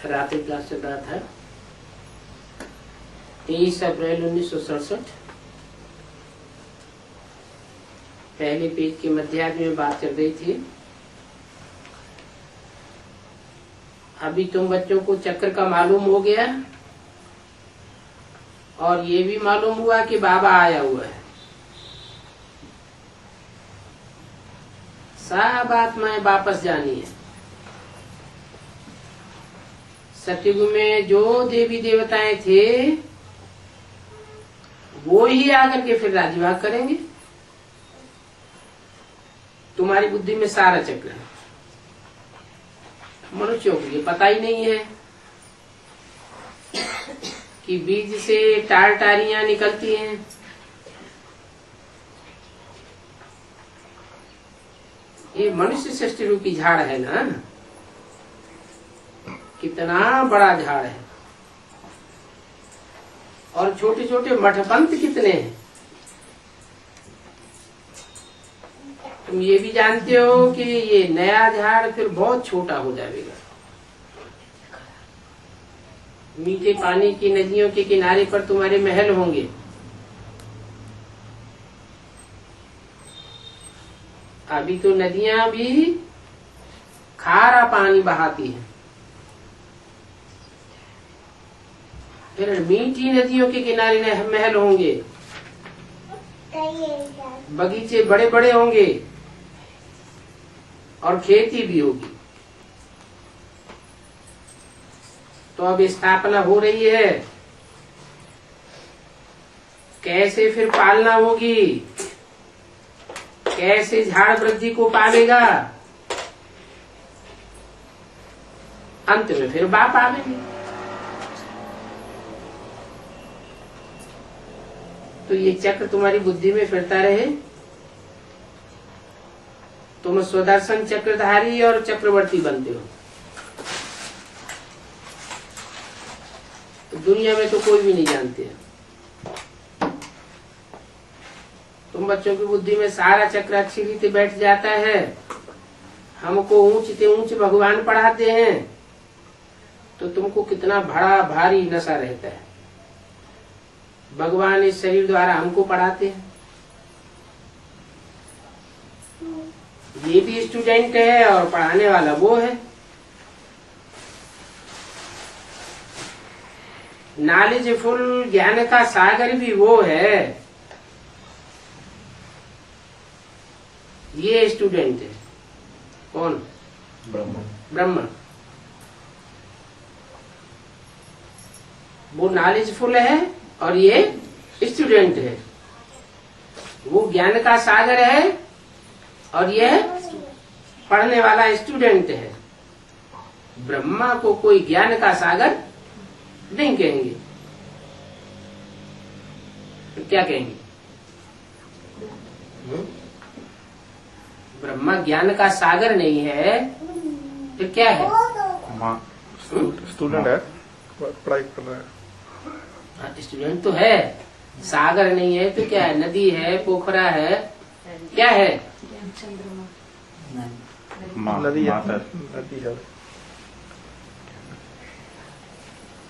रात्रि क्लास चल रहा था। 23 अप्रैल 1967 पहले पेज के मध्यार्ध में बात चल रही थी। अभी तुम बच्चों को चक्र का मालूम हो गया और ये भी मालूम हुआ कि बाबा आया हुआ है। सब आत्माएं वापस जानी है। सतयुग में जो देवी देवताएं थे वो ही आकर के फिर राज्यभाग करेंगे। तुम्हारी बुद्धि में सारा चक्र है, मनुष्यों को ये पता ही नहीं है कि बीज से टार टारियां निकलती हैं। ये मनुष्य सृष्टि रूपी झाड़ है ना, कितना बड़ा झाड़ है और छोटे छोटे मठपंथ कितने हैं। तुम ये भी जानते हो कि ये नया झाड़ फिर बहुत छोटा हो जाएगा। मीठे पानी की नदियों के किनारे पर तुम्हारे महल होंगे, अभी तो नदियां भी खारा पानी बहाती हैं। फिर मीठी नदियों के किनारे महल होंगे, बगीचे बड़े बड़े होंगे और खेती भी होगी। तो अब स्थापना हो रही है, कैसे फिर पालना होगी, कैसे झाड़ वृद्धि को पालेगा। अंत में फिर बाप आवेंगे। तो ये चक्र तुम्हारी बुद्धि में फिरता रहे। तुम स्वदर्शन चक्रधारी और चक्रवर्ती बनते हो। दुनिया में तो कोई भी नहीं जानते है। तुम बच्चों की बुद्धि में सारा चक्र अच्छी रीति बैठ जाता है। हमको ऊंच ऊंच भगवान पढ़ाते हैं तो तुमको कितना बड़ा भारी नशा रहता है। भगवान इस शरीर द्वारा हमको पढ़ाते हैं। ये भी स्टूडेंट है और पढ़ाने वाला वो है। नॉलेजफुल ज्ञान का सागर भी वो है। ये स्टूडेंट है। कौन? ब्रह्मा। वो नॉलेजफुल है और ये स्टूडेंट है। वो ज्ञान का सागर है और ये पढ़ने वाला स्टूडेंट है। ब्रह्मा को कोई ज्ञान का सागर नहीं कहेंगे, तो क्या कहेंगे? ब्रह्मा ज्ञान का सागर नहीं है तो क्या है? स्टूडेंट है, पढ़ाई कर रहा है। स्टूडेंट तो है, सागर नहीं है तो क्या है? नदी है, पोखरा है, क्या है? नदी है।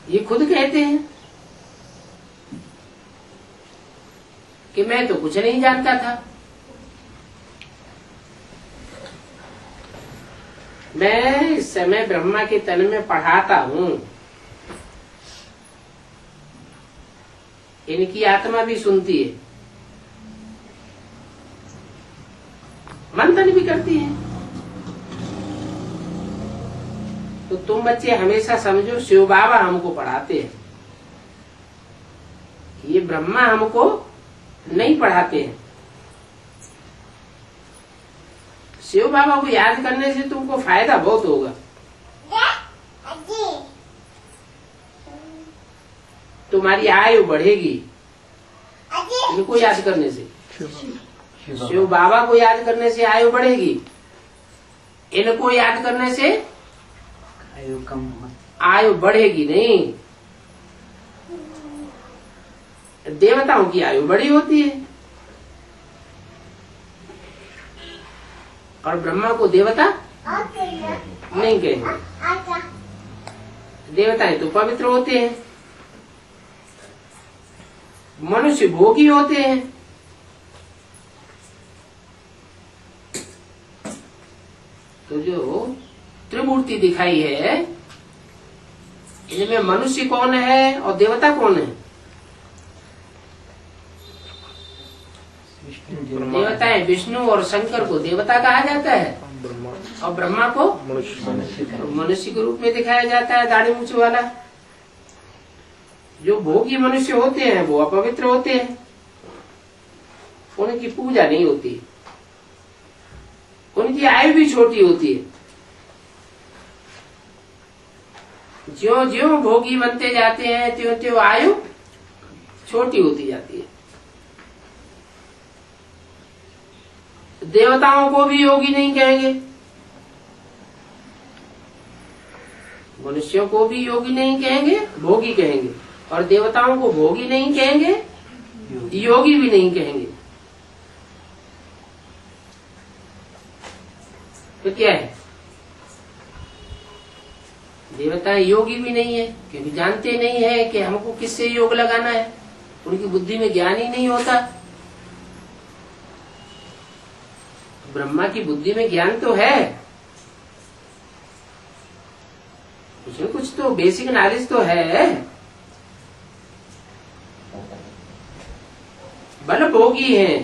ये खुद कहते हैं कि मैं तो कुछ नहीं जानता था। मैं इस समय ब्रह्मा के तन में पढ़ाता हूँ। इनकी आत्मा भी सुनती है, मंथन भी करती है। तो तुम बच्चे हमेशा समझो शिव बाबा हमको पढ़ाते हैं, ये ब्रह्मा हमको नहीं पढ़ाते हैं। शिव बाबा को याद करने से तुमको फायदा बहुत होगा। तुम्हारी आयु बढ़ेगी इनको याद करने से। शिव बाबा को याद करने से आयु बढ़ेगी, इनको याद करने से आयु बढ़ेगी नहीं। देवताओं की आयु बड़ी होती है और ब्रह्मा को देवता नहीं कहेंगे। देवताएं तो पवित्र होते हैं, मनुष्य भोगी होते हैं। तो जो त्रिमूर्ति दिखाई है, इनमें मनुष्य कौन है और देवता कौन है? देवताएं विष्णु और शंकर को देवता कहा जाता है, ब्रह्मा और ब्रह्मा को मनुष्य के रूप में दिखाया जाता है, दाढ़ी मूंछ वाला। जो भोगी मनुष्य होते हैं वो अपवित्र होते हैं, उनकी पूजा नहीं होती, उनकी आयु भी छोटी होती है। ज्यों ज्यों भोगी बनते जाते हैं त्यों त्यों आयु छोटी होती जाती है। देवताओं को भी योगी नहीं कहेंगे, मनुष्यों को भी योगी नहीं कहेंगे, भोगी कहेंगे, और देवताओं को भोगी नहीं कहेंगे, योगी भी नहीं कहेंगे। तो क्या है? देवता योगी भी नहीं है, क्योंकि जानते नहीं है कि हमको किससे योग लगाना है, उनकी बुद्धि में ज्ञान ही नहीं होता। ब्रह्मा की बुद्धि में ज्ञान तो है, कुछ न कुछ तो बेसिक नॉलेज तो है, बल भोगी है,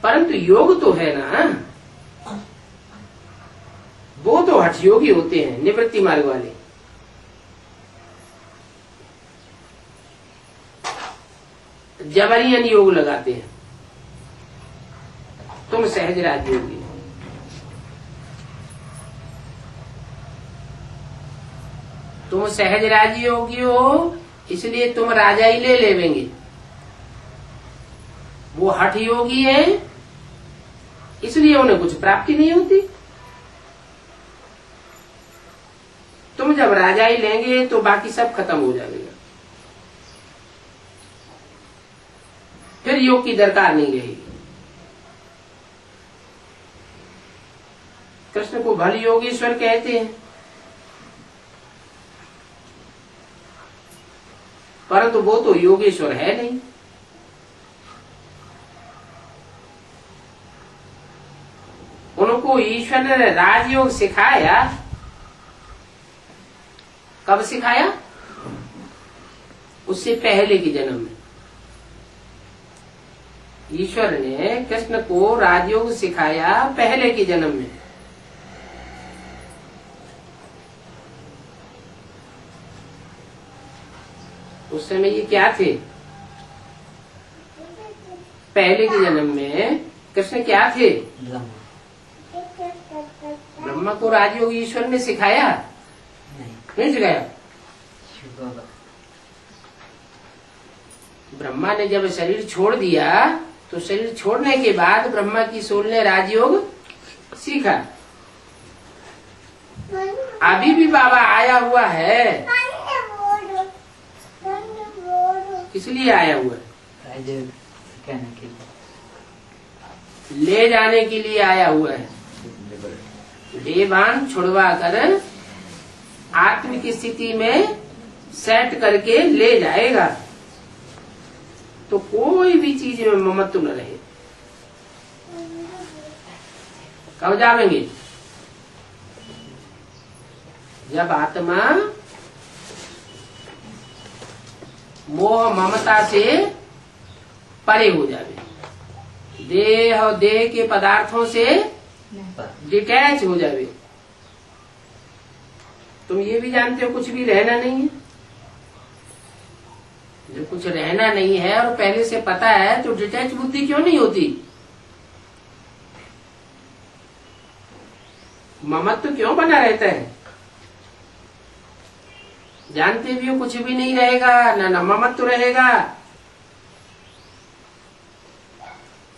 परंतु योग तो है ना। वो तो हठ योगी होते हैं, निवृत्ति मार्ग वाले। जबरियन योग लगाते हैं। तुम सहज राजयोगी हो, तुम सहज राजयोगी हो, इसलिए तुम राजा ही ले लेवेंगे। वो हठ योगी है, इसलिए उन्हें कुछ प्राप्ति नहीं होती। तुम जब राजा ही लेंगे तो बाकी सब खत्म हो जाएगा, फिर योग की दरकार नहीं रहेगी। कृष्ण को भल योगेश्वर कहते हैं, परंतु वो तो योगेश्वर है नहीं। उनको ईश्वर ने राजयोग सिखाया। कब सिखाया? उससे पहले के जन्म में ईश्वर ने कृष्ण को राजयोग सिखाया, पहले के जन्म में। उस समय ये क्या थे? पहले के जन्म में कृष्ण क्या थे? ब्रह्मा को राजयोग ईश्वर ने सिखाया? नहीं सिखाया। ब्रह्मा ने जब शरीर छोड़ दिया तो शरीर छोड़ने के बाद ब्रह्मा की सोल ने राजयोग सीखा। अभी भी बाबा आया हुआ है, किस लिए आया हुआ है? ले जाने के लिए आया हुआ है। देवान छुड़वा कर आत्म की स्थिति में सेट करके ले जाएगा, तो कोई भी चीज में ममत्व न रहे। कब जावेंगे? जब आत्मा मोह ममता से परे हो जावे, देह और देह के पदार्थों से डिटैच हो जावे। तुम ये भी जानते हो कुछ भी रहना नहीं है। जब कुछ रहना नहीं है और पहले से पता है तो डिटैच बुद्धि क्यों नहीं होती? ममत्व क्यों बना रहता है? जानते भी हो कुछ भी नहीं रहेगा, ना ममत्व रहेगा।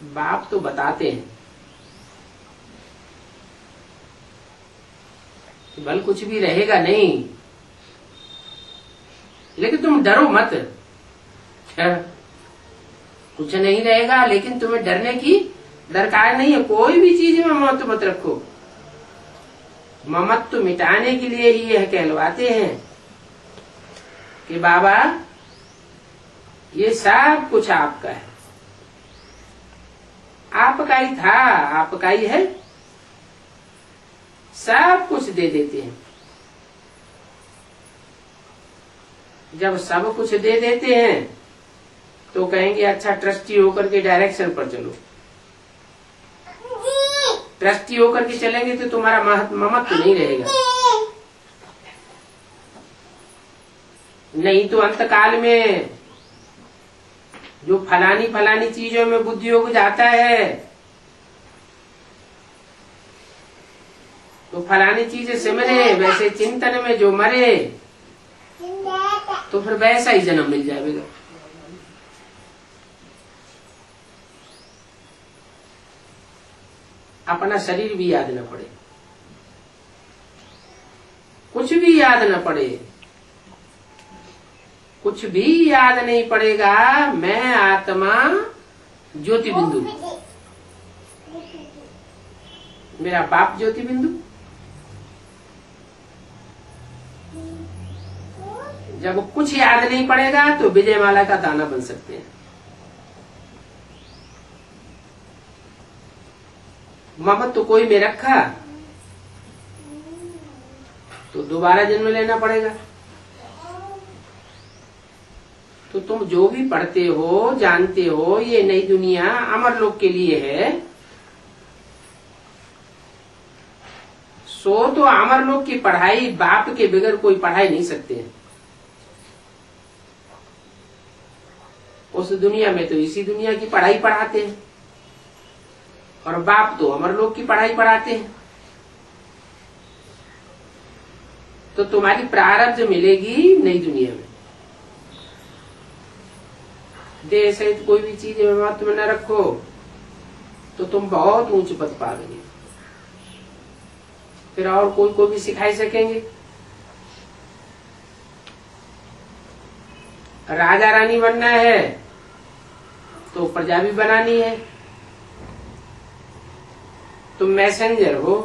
बाप तो बताते हैं कि बल कुछ भी रहेगा नहीं, लेकिन तुम डरो मत। कुछ नहीं रहेगा, लेकिन तुम्हें डरने की दरकार नहीं है। कोई भी चीज में मत रखो। ममत्व मिटाने के लिए ही यह कहलवाते हैं कि बाबा ये सब कुछ आपका है, आपका ही था, आपका ही है, सब कुछ दे देते हैं। जब सब कुछ दे देते हैं तो कहेंगे अच्छा ट्रस्टी होकर के डायरेक्शन पर चलो। ट्रस्टी होकर के चलेंगे तो तुम्हारा ममत्व नहीं रहेगा। नहीं तो अंतकाल में जो फलानी फलानी चीजों में बुद्धि योग जाता है तो फलानी चीजें सिमरे, वैसे चिंतन में जो मरे तो फिर वैसा ही जन्म मिल जाएगा। अपना शरीर भी याद न पड़े, कुछ भी याद न पड़े, कुछ भी याद नहीं पड़ेगा। मैं आत्मा ज्योति बिंदु, मेरा बाप ज्योति बिंदु। जब कुछ याद नहीं पड़ेगा तो विजयमाला का दाना बन सकते हैं। ममत्व कोई में रखा तो दोबारा जन्म लेना पड़ेगा। तो तुम जो भी पढ़ते हो, जानते हो, ये नई दुनिया अमरलोक के लिए है, सो तो अमरलोक की पढ़ाई बाप के बगैर कोई पढ़ाई नहीं सकते हैं। उस दुनिया में तो इसी दुनिया की पढ़ाई पढ़ाते हैं और बाप तो अमरलोक की पढ़ाई पढ़ाते हैं। तो तुम्हारी प्रारब्ध मिलेगी नई दुनिया में। देह सहित कोई भी चीज महत्व न रखो तो तुम बहुत ऊंच पद पाओगे। फिर और कोई को भी सिखाई सकेंगे। राजा रानी बनना है तो प्रजा भी बनानी है। तुम मैसेंजर हो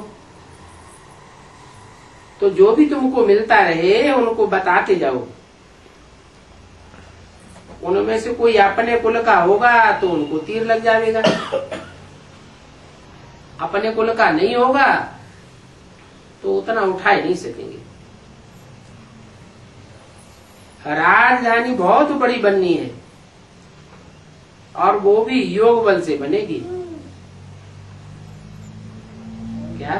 तो जो भी तुमको मिलता रहे उनको बताते जाओ। उनमें से कोई अपने कुल का होगा तो उनको तीर लग जाएगा, अपने कुल का नहीं होगा तो उतना उठा ही नहीं सकेंगे। राजधानी बहुत बड़ी बननी है और वो भी योग बल से बनेगी। क्या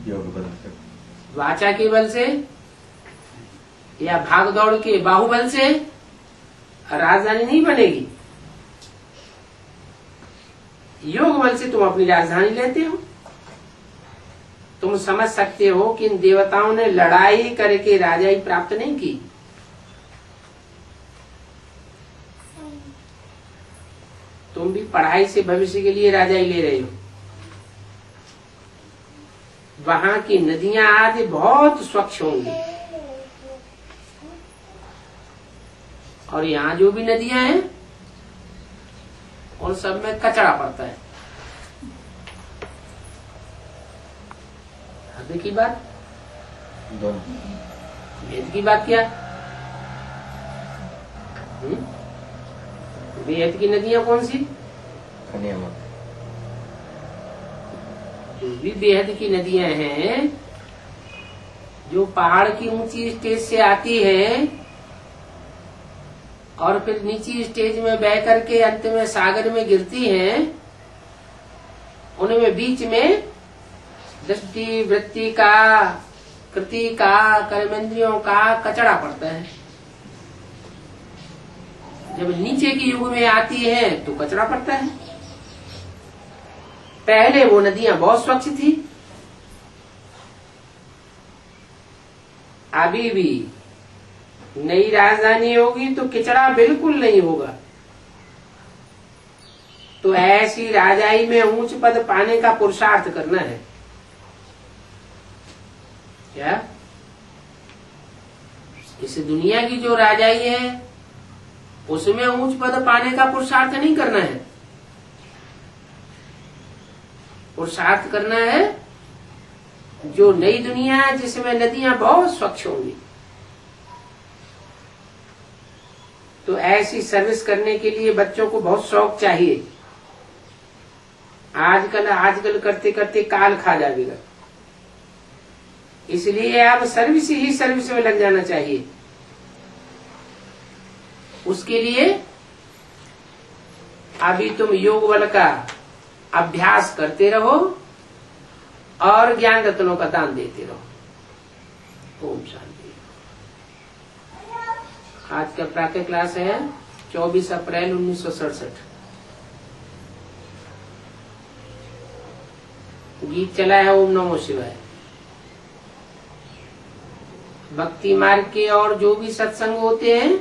योग बल से, वाचा के बल से या भाग दौड़ के बाहुबल से राजधानी नहीं बनेगी। योग बल से तुम अपनी राजधानी लेते हो। तुम समझ सकते हो कि इन देवताओं ने लड़ाई करके राजाई प्राप्त नहीं की। तुम भी पढ़ाई से भविष्य के लिए राजाई ले रहे हो। वहां की नदियां आदि बहुत स्वच्छ होंगी और यहाँ जो भी नदियां हैं उन सब में कचरा पड़ता है। हद की बात, वेद की बात क्या? बेहद की नदियां कौन सी? जो भी बेहद की नदियां हैं जो पहाड़ की ऊंची स्टेज से आती है और फिर नीची स्टेज में बह करके अंत में सागर में गिरती हैं, उनमें बीच में दृष्टि वृत्ति का, कृति का, कर्मेंद्रियों का कचरा पड़ता है। जब नीचे की युग में आती है तो कचरा पड़ता है। पहले वो नदियां बहुत स्वच्छ थी, अभी भी नई राजधानी होगी तो कचरा बिल्कुल नहीं होगा। तो ऐसी राजाई में ऊंच पद पाने का पुरुषार्थ करना है। क्या इस दुनिया की जो राजाई है उसमें ऊंच पद पाने का पुरुषार्थ नहीं करना है। पुरुषार्थ करना है जो नई दुनिया है जिसमें नदियां बहुत स्वच्छ होंगी। तो ऐसी सर्विस करने के लिए बच्चों को बहुत शौक चाहिए। आजकल करते करते काल खा जाएगा, इसलिए अब सर्विस ही सर्विस में लग जाना चाहिए। उसके लिए अभी तुम योग बल का अभ्यास करते रहो और ज्ञान रत्नों का दान देते रहो। ओम शांति। आज का प्रातः क्लास है 24 अप्रैल 1967। गीत चला है ओम नमो शिवाय। भक्ति मार्ग के और जो भी सत्संग होते हैं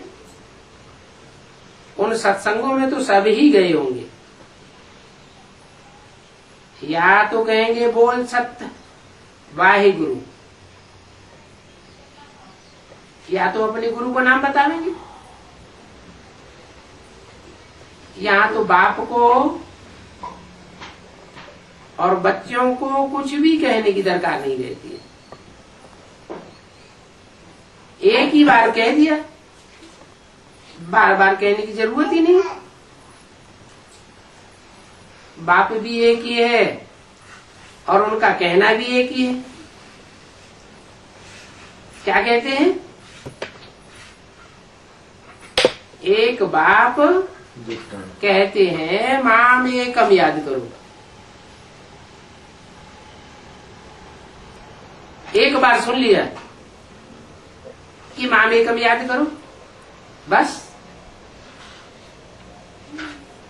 उन सत्संगों में तो सब ही गए होंगे। या तो कहेंगे बोल सत्य वाहे गुरु, या तो अपने गुरु का नाम बतावेंगे, यहाँ तो बाप को और बच्चों को कुछ भी कहने की दरकार नहीं रहती है। एक ही बार कह दिया, बार बार कहने की जरूरत ही नहीं। बाप भी एक ही है और उनका कहना भी एक ही है। क्या कहते हैं? एक बाप कहते हैं माँ में कम याद करो। एक बार सुन लिया कि माँ में कम याद करो, बस।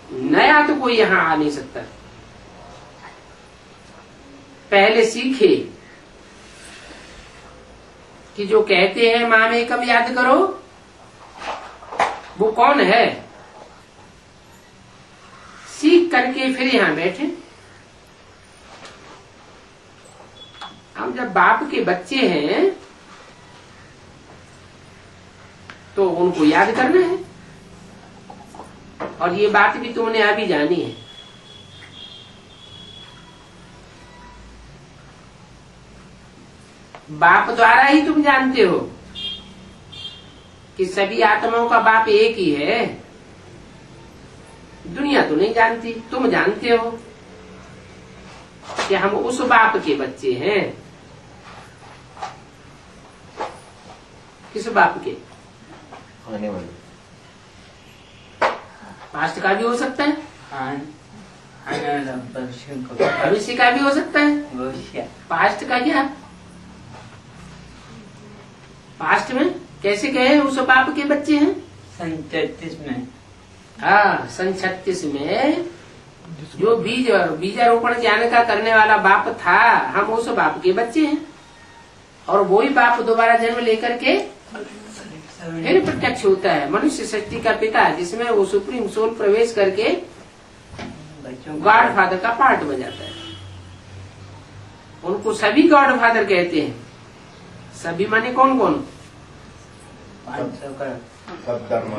नया तो कोई यहां आ नहीं सकता। पहले सीखे कि जो कहते हैं माँ में कम याद करो वो कौन है, सीख करके फिर यहां बैठे। हम जब बाप के बच्चे हैं तो उनको याद करना है। और ये बात भी तुमने अभी जानी है। बाप द्वारा ही तुम जानते हो कि सभी आत्माओं का बाप एक ही है। दुनिया तो नहीं जानती, तुम जानते हो कि हम उस बाप के बच्चे हैं। किस बाप के? आने वाले। पास्ट का भी हो सकता है, भविष्य का भी हो सकता है। पास्ट का क्या? पास्ट में कैसे गए उस बाप के बच्चे हैं? सन 36 में। हाँ, सन 36 में जो बीजारोपण ज्ञान का करने वाला बाप था, हम उस बाप के बच्चे हैं। और वही बाप दोबारा जन्म लेकर के फिर प्रत्यक्ष होता है मनुष्य सृष्टि का पिता, जिसमें वो सुप्रीम सोल प्रवेश करके गॉड फादर का पार्ट बजाता है। उनको सभी गॉड फादर कहते हैं। सभी माने कौन कौन?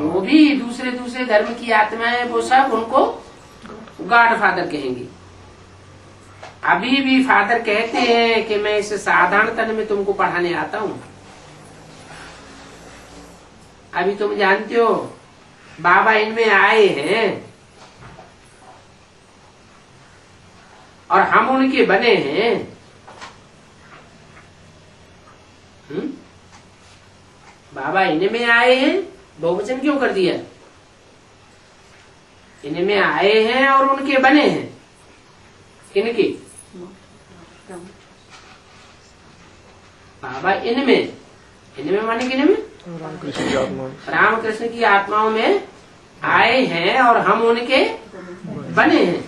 वो भी दूसरे धर्म की आत्माएं, वो सब उनको गॉड फादर कहेंगे। अभी भी फादर कहते हैं कि मैं इस साधारण तन में तुमको पढ़ाने आता हूँ। अभी तुम जानते हो बाबा इनमें आए हैं और हम उनके बने हैं। बाबा इनमें आए हैं, बहुवचन क्यों कर दिया? इनमें आए हैं और उनके बने हैं। किनके? बाबा इनमें माने किनमें? रामकृष्ण की आत्माओं में आए हैं और हम उनके बने हैं।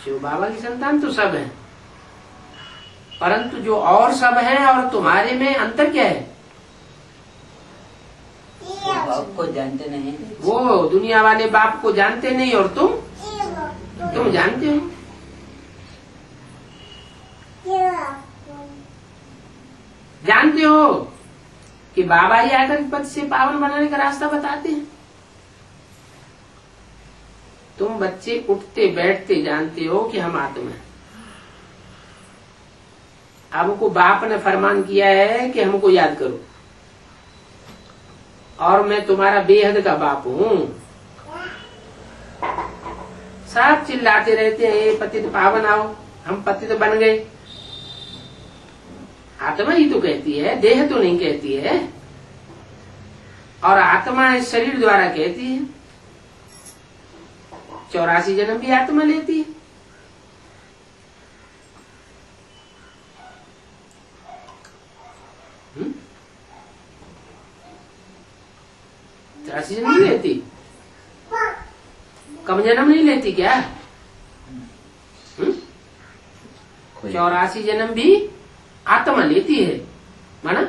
शिव बाबा की संतान तो सब हैं, परंतु जो और सब हैं और तुम्हारे में अंतर क्या है? बाप को जानते नहीं। वो दुनिया वाले बाप को जानते नहीं और तुम जानते हो। जानते हो कि बाबा ही आकर पद से पावन बनाने का रास्ता बताते हैं। तुम बच्चे उठते बैठते जानते हो कि हम आत्मा हैं। हमको बाप ने फरमान किया है कि हमको याद करो, और मैं तुम्हारा बेहद का बाप हूँ। सब चिल्लाते रहते हैं, ये पतित पावन आओ, हम पतित बन गए। आत्मा ही तो कहती है, देह तो नहीं कहती है। और आत्मा इस शरीर द्वारा कहती है। 84 जन्म भी आत्मा लेती है। हम्म? 84 जन्म नहीं लेती? कम जन्म नहीं लेती क्या? 84 जन्म भी आत्मा लेती है। माना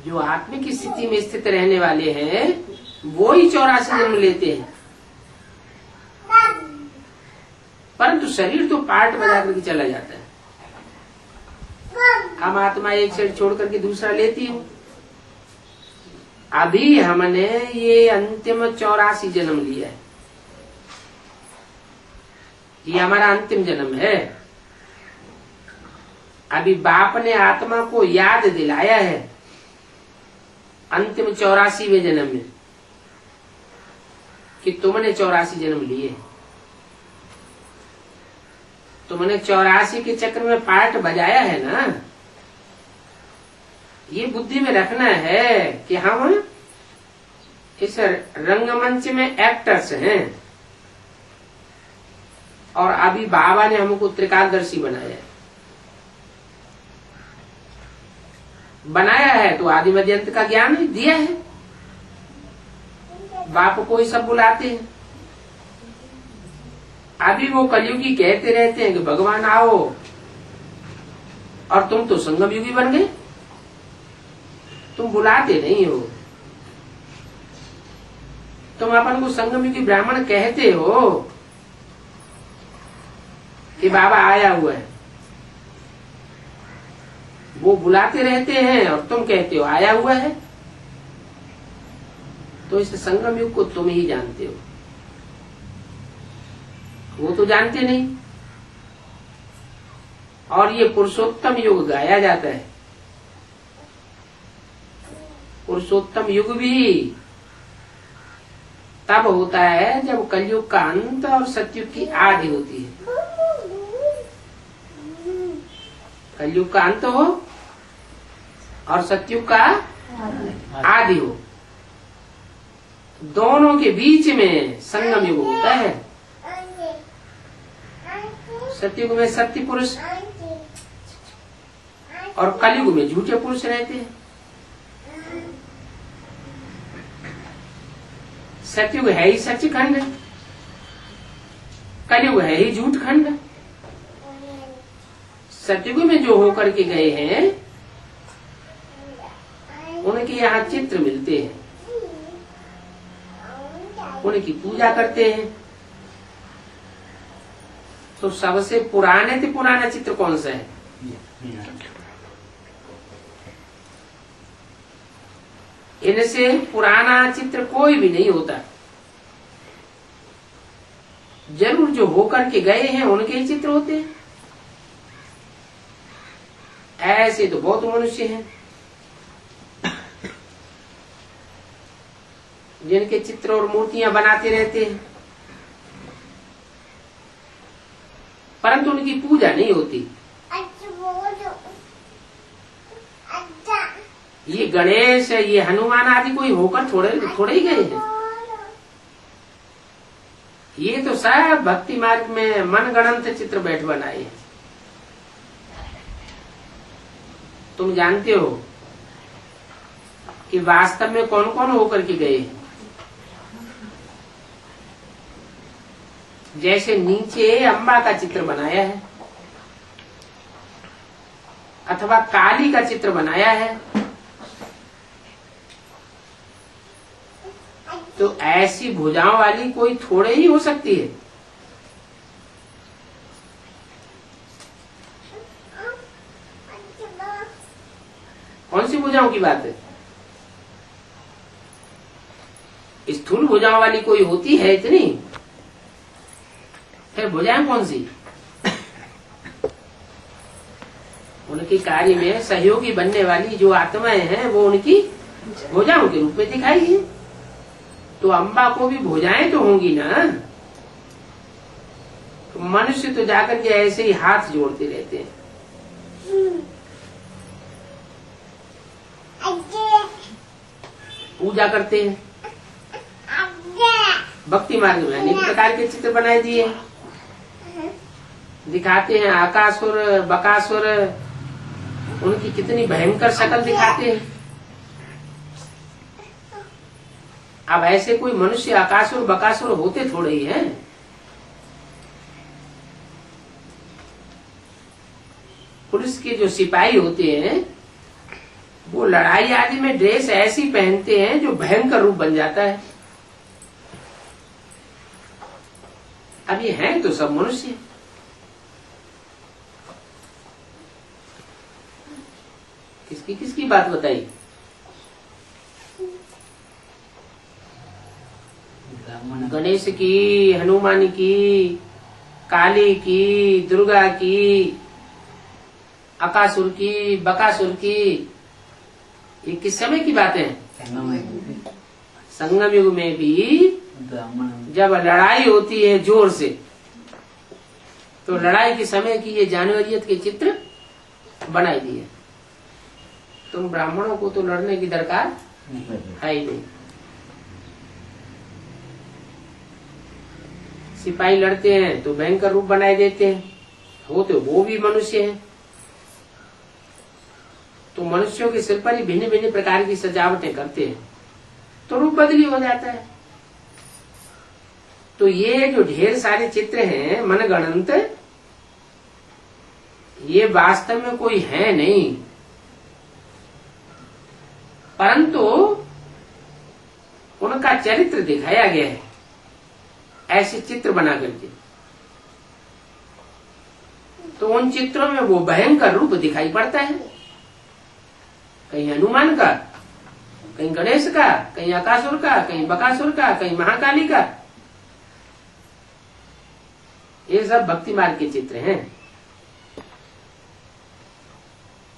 जो आत्मिक स्थिति में स्थित रहने वाले हैं वो ही 84 जन्म लेते हैं। परंतु शरीर तो पार्ट बजा करके चला जाता है। हम आत्मा एक शरीर छोड़ करके दूसरा लेती हूँ। अभी हमने ये अंतिम 84 जन्म लिया है। ये हमारा अंतिम जन्म है। अभी बाप ने आत्मा को याद दिलाया है अंतिम 84वें जन्म में कि तुमने 84 जन्म लिए। तुमने 84 के चक्र में पार्ट बजाया है ना। ये बुद्धि में रखना है कि हम इस रंगमंच में एक्टर्स हैं, और अभी बाबा ने हमको त्रिकालदर्शी बनाया है तो आदि मध्य अंत का ज्ञान दिया है। बाप को ही सब बुलाते हैं। अभी वो कलयुगी कहते रहते हैं कि भगवान आओ, और तुम तो संगम युगी बन गए। तुम बुलाते नहीं हो। तुम अपन को संगम युगी ब्राह्मण कहते हो कि बाबा आया हुआ है। वो बुलाते रहते हैं और तुम कहते हो आया हुआ है। तो इस संगम युग को तुम ही जानते हो, वो तो जानते नहीं। और ये पुरुषोत्तम युग गाया जाता है। पुरुषोत्तम युग भी तब होता है जब कलयुग का अंत और सतयुग की आदि होती है। कलयुग का अंत हो और सतयुग का आदि हो, दोनों के बीच में संगम युग होता है। सतयुग में सत्य पुरुष और कलयुग में झूठे पुरुष रहते हैं। सतयुग है ही सच्च खंड, कलयुग है ही झूठ खंड। सतयुग में जो होकर के गए हैं उनके यहाँ चित्र मिलते हैं, उनकी पूजा करते हैं। तो सबसे पुराने से पुराना चित्र कौन सा है? इनसे पुराना चित्र कोई भी नहीं होता। जरूर जो होकर के गए हैं उनके ही चित्र होते हैं। ऐसे तो बहुत मनुष्य हैं जिनके चित्र और मूर्तियां बनाते रहते हैं, परंतु उनकी पूजा नहीं होती। ये गणेश, ये हनुमान आदि कोई होकर थोड़े ही गए हैं। ये तो सब भक्ति मार्ग में मनगढ़ंत चित्र बैठ बनाए हैं। तुम जानते हो कि वास्तव में कौन कौन होकर के गए हैं। जैसे नीचे अम्बा का चित्र बनाया है अथवा काली का चित्र बनाया है, तो ऐसी भुजाओं वाली कोई थोड़े ही हो सकती है। कौन सी भुजाओं की बात है? स्थूल भुजाओं वाली कोई होती है इतनी? फिर भुजाएं कौन सी? के कार्य में सहयोगी बनने वाली जो आत्माएं हैं वो उनकी भुजाओं के रूप में दिखाई है। तो अम्बा को भी भुजाएं तो होंगी ना। तो मनुष्य तो जाकर के ऐसे ही हाथ जोड़ते रहते हैं। पूजा करते हैं। भक्ति मार्ग में अनेक प्रकार के चित्र बनाए दिए, दिखाते हैं। आकासुर बकासुर, उनकी कितनी भयंकर शक्ल दिखाते हैं। अब ऐसे कोई मनुष्य आकासुर बकासुर होते थोड़े ही हैं। पुलिस के जो सिपाही होते हैं वो लड़ाई आदि में ड्रेस ऐसी पहनते हैं जो भयंकर रूप बन जाता है। अब ये हैं तो सब मनुष्य। किसकी किसकी बात बताई? गणेश की, हनुमान की, काली की, दुर्गा की, अकासुर की, बकासुर की। ये किस समय की बातें हैं? संगम युग में भी जब लड़ाई होती है जोर से, तो लड़ाई के समय की ये जानवरियत के चित्र बनाई दिए। तुम ब्राह्मणों को तो लड़ने की दरकार है ही नहीं। सिपाही लड़ते हैं तो भयंकर रूप बनाए देते हैं। होते वो भी मनुष्य हैं। तो मनुष्यों के सिर पर ही भिन्न भिन्न प्रकार की सजावटें करते हैं तो रूप बदली हो जाता है। तो ये जो ढेर सारे चित्र हैं मनगणंत, ये वास्तव में कोई है नहीं, परंतु उनका चरित्र दिखाया गया है ऐसे चित्र बना करके। तो उन चित्रों में वो भयंकर रूप दिखाई पड़ता है। कहीं हनुमान का, कहीं गणेश का, कहीं अकासुर का, कहीं बकासुर का, कहीं महाकाली का। ये सब भक्ति मार्ग के चित्र हैं।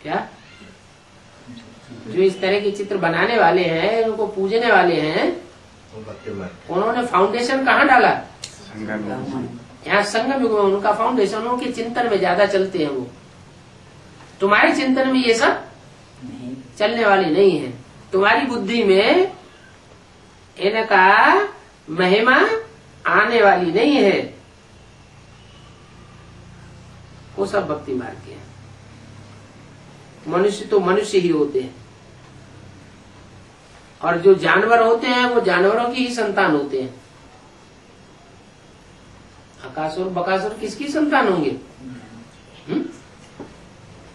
क्या जो इस तरह के चित्र बनाने वाले हैं, उनको पूजने वाले हैं, उन्होंने फाउंडेशन कहाँ डाला? यहाँ संगम युग में उनका फाउंडेशन, उनके चिंतन में ज्यादा चलते हैं वो। तुम्हारे चिंतन में ये सब चलने वाली नहीं है। तुम्हारी बुद्धि में इनका महिमा आने वाली नहीं है। वो सब भक्ति मार्ग के हैं। मनुष्य तो मनुष्य ही होते हैं, और जो जानवर होते हैं वो जानवरों की ही संतान होते हैं। अकासुर बकासुर किसकी संतान होंगे?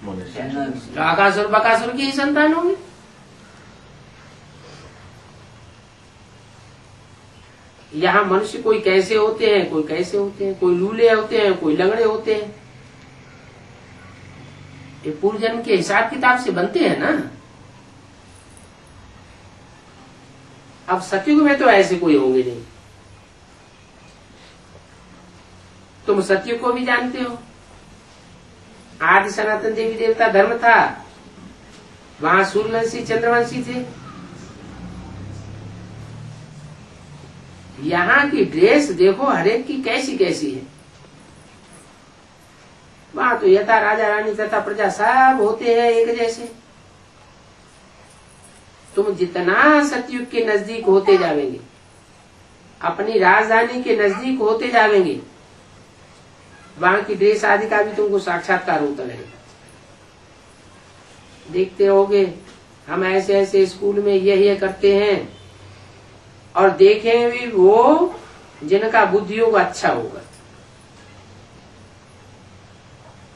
तो अकासुर बकासुर की ही संतान होंगे। यहाँ मनुष्य कोई कैसे होते हैं, कोई कैसे होते हैं, कोई लूले होते हैं, कोई लंगड़े होते हैं। ये पूर्व जन्म के हिसाब किताब से बनते हैं ना। अब सतयुग में तो ऐसे कोई होंगे नहीं। तुम सतयुग को भी जानते हो। आदि सनातन देवी देवता धर्म था, वहां सूर्यवंशी चंद्रवंशी थे। यहाँ की ड्रेस देखो हरेक की कैसी कैसी है। वहां तो यथा राजा रानी तथा प्रजा सब होते हैं एक जैसे। तुम जितना सतयुग के नजदीक होते जावेंगे, अपनी राजधानी के नजदीक होते जावेंगे, वहां की ड्रेस आदि का भी तुमको साक्षात्कार होता रहेगा। देखते होगे हम ऐसे ऐसे स्कूल में ये करते हैं, और देखें भी वो जिनका बुद्धि होगा अच्छा होगा।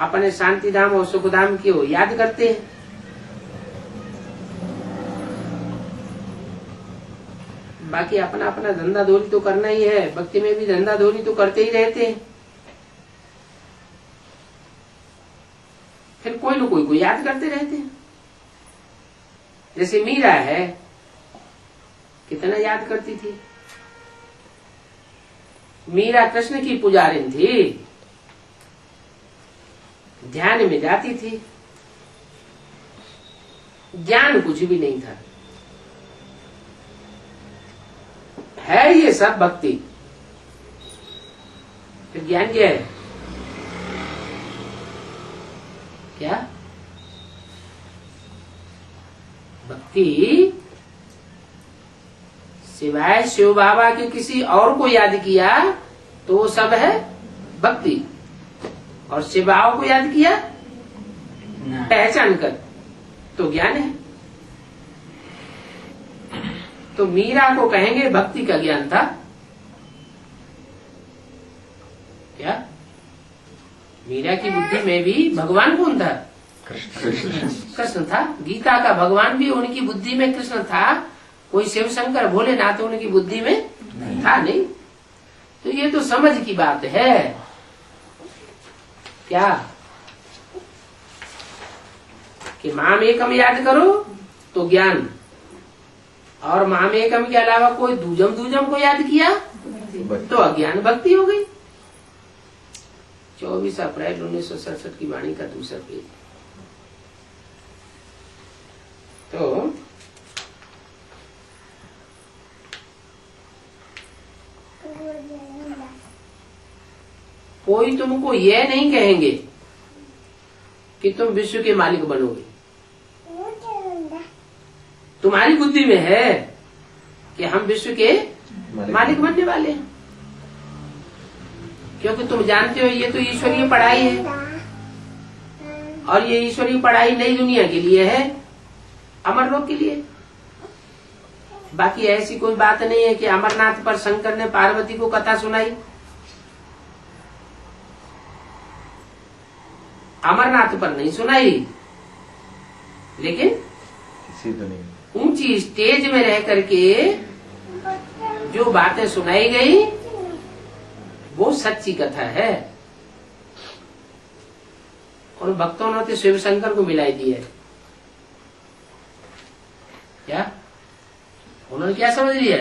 अपने शांति धाम और सुख धाम की वो याद करते हैं। बाकी अपना अपना धंधा धोरी तो करना ही है। भक्ति में भी धंधा धोरी तो करते ही रहते हैं। फिर कोई न कोई को याद करते रहते हैं। जैसे मीरा है, कितना याद करती थी। मीरा कृष्ण की पुजारिन थी, ध्यान में जाती थी, ज्ञान कुछ भी नहीं था। है ये सब भक्ति। फिर ज्ञान क्या है? क्या भक्ति? सिवाय शिव बाबा के किसी और को याद किया तो वो सब है भक्ति, और शिव बाबा को याद किया पहचान कर तो ज्ञान है। तो मीरा को कहेंगे भक्ति का ज्ञान था। क्या मीरा की बुद्धि में भी भगवान कौन था? कृष्ण था। गीता का भगवान भी उनकी बुद्धि में कृष्ण था। कोई शिव शंकर भोलेनाथ उनकी बुद्धि में था नहीं। तो ये तो समझ की बात है। क्या कि माम एकम याद करो तो ज्ञान, और माम एकम के अलावा कोई दूजम को याद किया तो अज्ञान भक्ति हो गई। 24 अप्रैल 1967 की वाणी का दूसरा पेज। तो कोई तुमको यह नहीं कहेंगे कि तुम विश्व के मालिक बनोगे। तुम्हारी बुद्धि में है कि हम विश्व के मालिक बनने वाले हैं, क्योंकि तुम जानते हो ये तो ईश्वरीय पढ़ाई है, और ये ईश्वरीय पढ़ाई नई दुनिया के लिए है, अमर लोक के लिए। बाकी ऐसी कोई बात नहीं है कि अमरनाथ पर शंकर ने पार्वती को कथा सुनाई। अमरनाथ पर नहीं सुनाई, लेकिन ऊंची स्टेज में रह करके जो बातें सुनाई गई वो सच्ची कथा है। और भक्तों ने तो शिव शंकर को मिलाई दी है। क्या उन्होंने क्या समझ लिया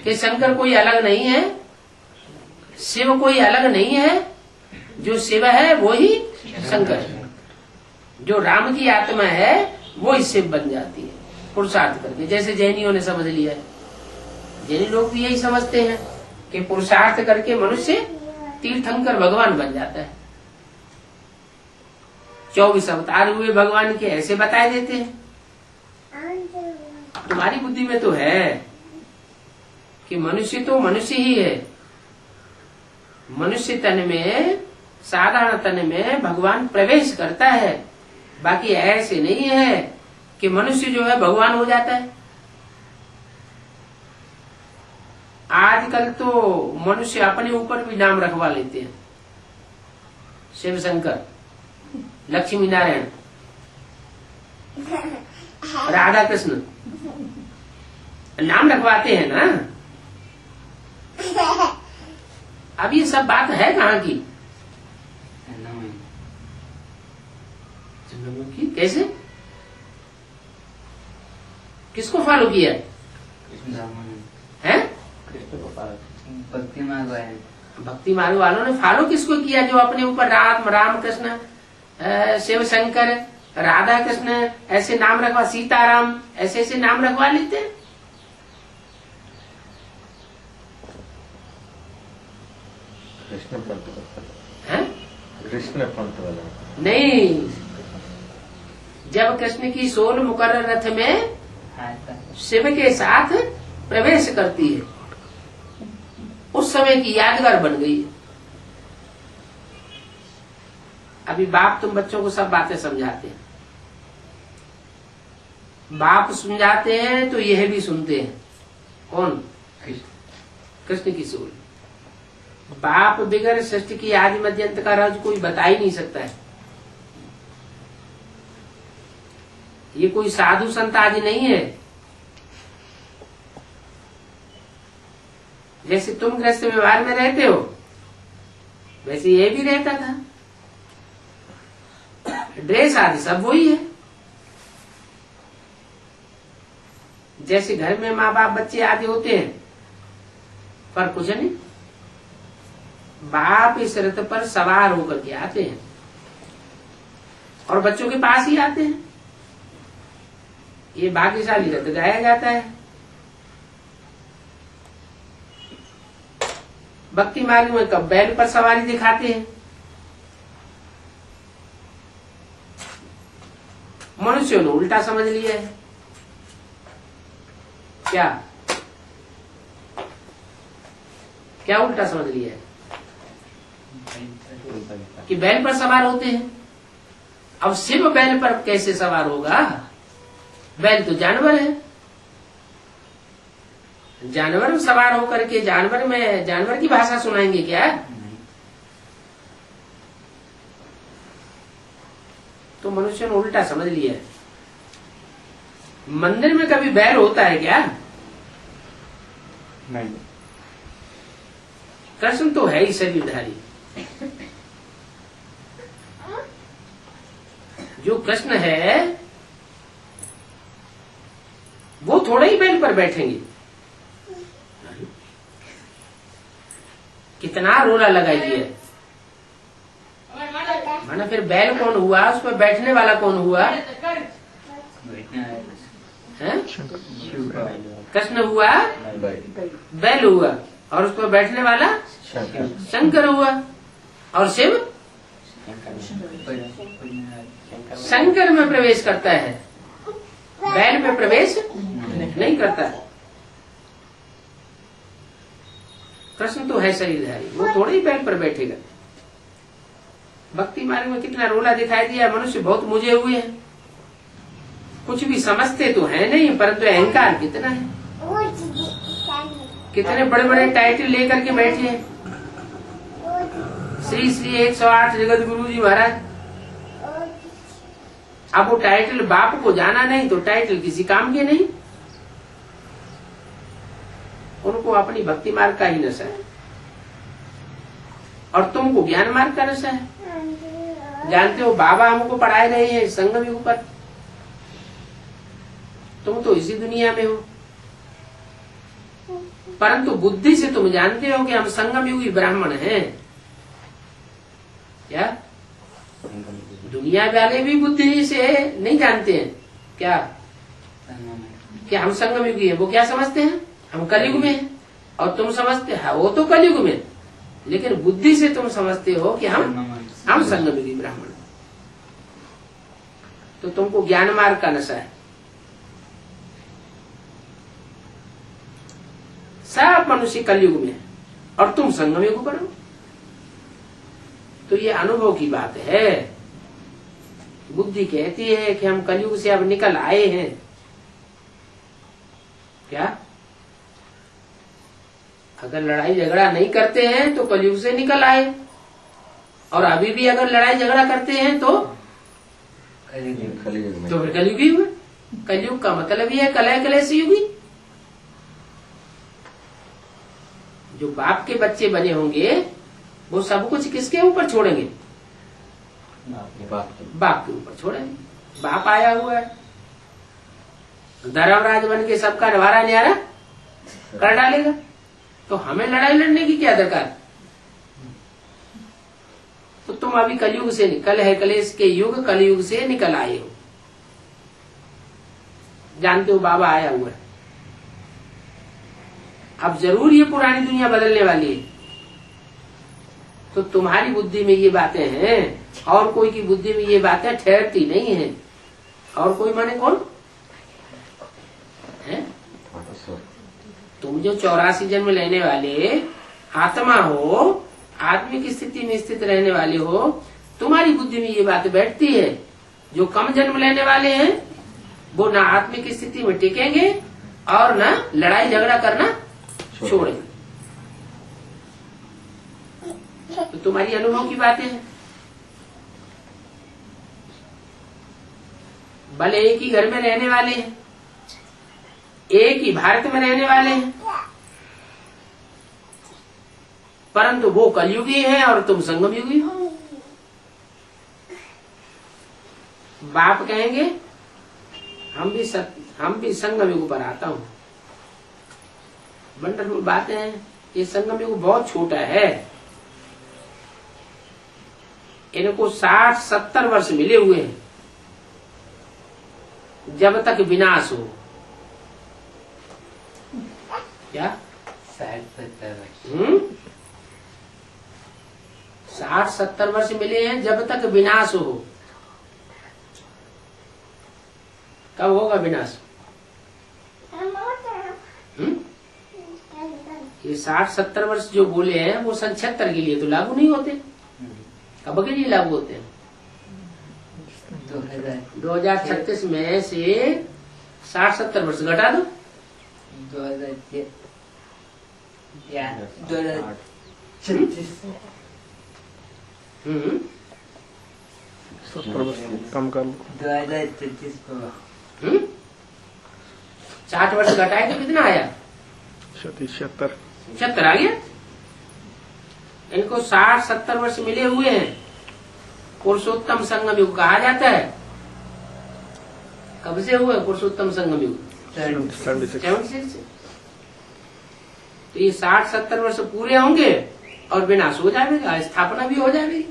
कि शंकर कोई अलग नहीं है, शिव कोई अलग नहीं है, जो शिव है वो ही शंकर है, जो राम की आत्मा है वो ही शिव बन जाती है पुरुषार्थ करके, जैसे जैनियों ने समझ लिया है। जैनी लोग भी यही समझते हैं कि पुरुषार्थ करके मनुष्य तीर्थंकर भगवान बन जाता है। 24 अवतार हुए भगवान के ऐसे बताए देते हैं। तुम्हारी बुद्धि में तो है कि मनुष्य तो मनुष्य ही है। मनुष्य तन में, साधारण तन में भगवान प्रवेश करता है। बाकी ऐसे नहीं है कि मनुष्य जो है भगवान हो जाता है। आजकल तो मनुष्य अपने ऊपर भी नाम रखवा लेते हैं। शिव शंकर, लक्ष्मी नारायण, राधा कृष्ण नाम रखवाते हैं ना। अब ये सब बात है कहाँ की? कैसे, किसको फॉलो किया है? भक्ति मार्ग है। भक्ति मार्ग वालों ने फॉलो किसको किया? जो अपने ऊपर राम कृष्ण, शिव शंकर, राधा कृष्ण ऐसे नाम रखवा, सीताराम ऐसे ऐसे नाम रखवा लेते हैं। कृष्ण पंथ वाला नहीं। जब कृष्ण की सोल मुकर्रर रथ में शिव के साथ प्रवेश करती है, उस समय की यादगार बन गई है। अभी बाप तुम बच्चों को सब बातें समझाते हैं। बाप समझाते हैं तो यह भी सुनते हैं। कौन? कृष्ण की सोल। बाप बिगर सृष्टि की आदि मध्य अंत का राज कोई बता ही नहीं सकता है। ये कोई साधु संत आदि नहीं है। जैसे तुम गृहस्थ व्यवहार में रहते हो वैसे ये भी रहता था। ड्रेस आदि सब वही है। जैसे घर में माँ बाप बच्चे आदि होते हैं, पर कुछ नहीं। बाप इस रथ पर सवार होकर के आते हैं और बच्चों के पास ही आते हैं। ये भाग्यशाली रथ गाया जाता है। भक्ति मार्ग में कब बैल पर सवारी दिखाते हैं। मनुष्यों ने उल्टा समझ लिया है। क्या क्या उल्टा समझ लिया है कि बैल पर सवार होते हैं। अब शिव बैल पर कैसे सवार होगा? बैल तो जानवर है। जानवर में सवार होकर के जानवर की भाषा सुनाएंगे क्या? तो मनुष्य ने उल्टा समझ लिया है। मंदिर में कभी बैल होता है क्या? नहीं। कृष्ण तो है ही शरीरधारी। जो कृष्ण है वो थोड़े ही बैल पर बैठेंगे। कितना रोला लगाइए। माना फिर बैल कौन हुआ? उस पर बैठने वाला कौन हुआ? कृष्ण हुआ, बैल हुआ, और उस पर बैठने वाला शंकर हुआ। और शिव शंकर में प्रवेश करता है, बैल में प्रवेश नहीं करता। कृष्ण तो है शरीरधारी, वो थोड़े ही बैल पर बैठेगा। भक्ति मार्ग में कितना रोला दिखाई दिया। मनुष्य बहुत मुझे हुए हैं, कुछ भी समझते तो है नहीं, परंतु अहंकार कितना है। कितने बड़े बड़े टाइटल लेकर के बैठे हैं। श्री श्री 108 जगत गुरु जी महाराज। अब वो टाइटल बाप को जाना नहीं तो टाइटल किसी काम के नहीं। उनको अपनी भक्ति मार्ग का ही नशा है, और तुमको ज्ञान मार्ग का नशा है। जानते हो बाबा हमको पढ़ाए रहे हैं संगम युग पर। तुम तो इसी दुनिया में हो, परंतु बुद्धि से तुम जानते हो कि हम संगम युगी ब्राह्मण हैं। क्या दुनिया वाले भी बुद्धि से नहीं जानते हैं क्या कि हम संगम युगी हैं? वो क्या समझते हैं? हम कलयुग में हैं। और तुम समझते हैं वो तो कलयुग में, लेकिन बुद्धि से तुम समझते हो कि हम संगम युगी ब्राह्मण। तो तुमको ज्ञान मार्ग का नशा है। सब मनुष्य कलयुग में है और तुम संगम युग पर हो। तो ये अनुभव की बात है। बुद्धि कहती है कि हम कलयुग से अब निकल आए हैं। क्या अगर लड़ाई झगड़ा नहीं करते हैं तो कलयुग से निकल आए, और अभी भी अगर लड़ाई झगड़ा करते हैं तो फिर कलयुगी हुए। कलयुग का मतलब ही है कलह कलेश युगी। जो बाप के बच्चे बने होंगे वो सब कुछ किसके ऊपर छोड़ेंगे? बाप के ऊपर छोड़ेंगे। बाप आया हुआ है, धर्मराज बन के सबका नवारा न्यारा कर डालेगा। तो हमें लड़ाई लड़ने की क्या दरकार? तो तुम अभी कलयुग से निकल है, कलेश के युग कलयुग से निकल आए हो। जानते हो बाबा आया हुआ है। अब जरूर ये पुरानी दुनिया बदलने वाली है। तो तुम्हारी बुद्धि में ये बातें हैं, और कोई की बुद्धि में ये बातें ठहरती नहीं है। और कोई माने कौन है? तुम जो 84 जन्म लेने वाले आत्मा हो, आत्मिक स्थिति में स्थित रहने वाले हो, तुम्हारी बुद्धि में ये बात बैठती है। जो कम जन्म लेने वाले हैं वो ना आत्मिक स्थिति में टिकेंगे और ना लड़ाई झगड़ा करना छोड़ेंगे। तो तुम्हारी अनुभव की बातें हैं। भले एक ही घर में रहने वाले हैं, एक ही भारत में रहने वाले हैं, परंतु वो कलयुगी है और तुम संगम युगी हो। बाप कहेंगे हम भी संगम युग पर आता हूं। वंडरफुल बातें हैं। ये संगम युग बहुत छोटा है। इनको 60-70 वर्ष मिले हुए हैं। जब तक विनाश हो। क्या? 60-70 वर्ष। 60-70 वर्ष मिले हैं जब तक विनाश हो। कब होगा विनाश? ये 60-70 वर्ष जो बोले हैं वो सन 76 के लिए तो लागू नहीं होते। कब के लिए लागू होते हैं? 2036 में से 60-70 वर्ष घटा दो। 2036। 70 वर्ष कम कर लो। 2036 को 60 वर्ष घटाए तो कितना आया? 76 76 आ गया। इनको 60-70 वर्ष मिले हुए हैं। पुरुषोत्तम संगम युग कहा जाता है। कब से हुआ पुरुषोत्तम संगम युग? 76 से। तो ये 60-70 वर्ष पूरे होंगे और विनाश हो जाएगा, स्थापना भी हो जाएगी।